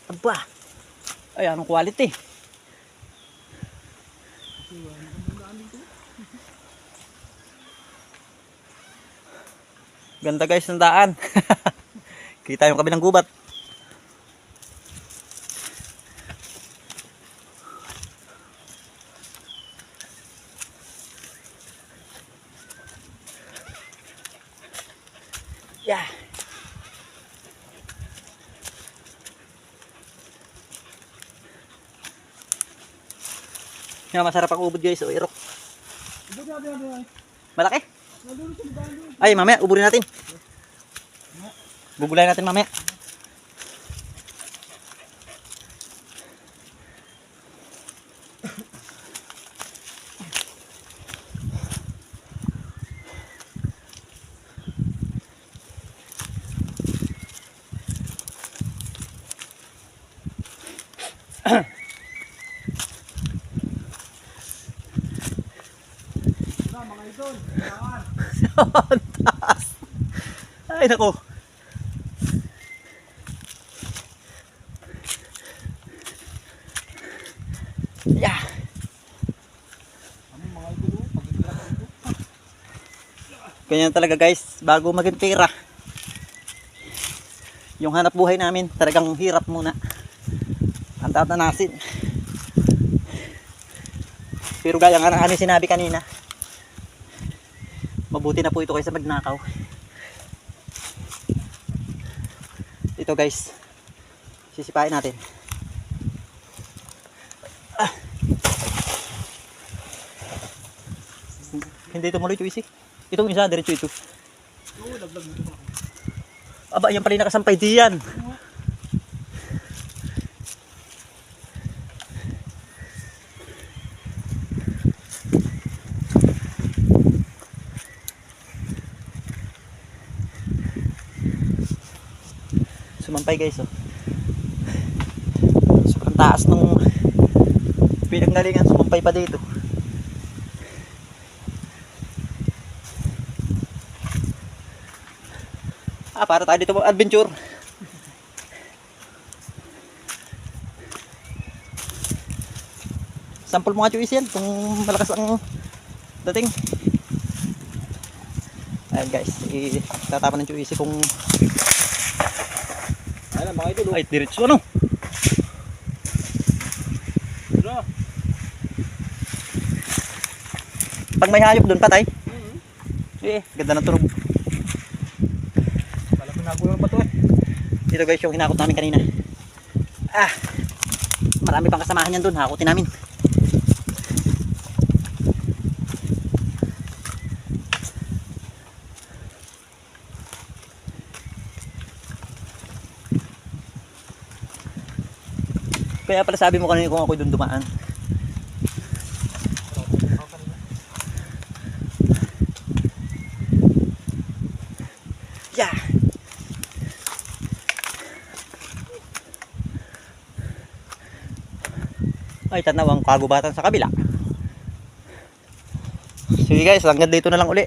Aba. Ay, anong quality? Ganda guys ng daan. Kita yung kabilang gubat. Yeah. Yan, masarap ang ubod guys. O, irok. Malaki. Ay, mamaya, uburin natin. Gugulayin natin mamaya. Mga idol, saan? Taas. Ay, naku. Yeah. Mga idol, pag-itirap ito. Ganyan talaga guys, bago maging pera. Yung hanap buhay namin, talagang hirap muna. Ang tatanasin. Pero gaya nga ng ano sinabi kanina, mabuti na po ito kaysa magnakaw. Ito guys, sisipain natin. Hindi ito muloy Chuisi. Itong isa, diretso ito. Oo, laglag dito. Aba, yan pala yung nakasampay diyan. Sumampay guys, oh. Sobrang taas nung pinanggalingan, sumampay pa dito. Para tayo dito mag-adventure. Sample mo nga Chuisi yan kung malakas ang dating. Ayan guys, itatapan ng Chuisi kung Ayan mga idol. ay diretso ano. Pag may hayop doon patay. Ganda ng tunog. Malaki nagulang pa to eh. Dito guys yung hinakot namin kanina. Marami pang kasamahan yan doon, hakutin namin. Kaya pala sabi mo kanina kung ako'y doon dumaan. Yeah. Ay, tanaw ang kagubatan sa kabila. Sige guys, hanggang dito na lang uli.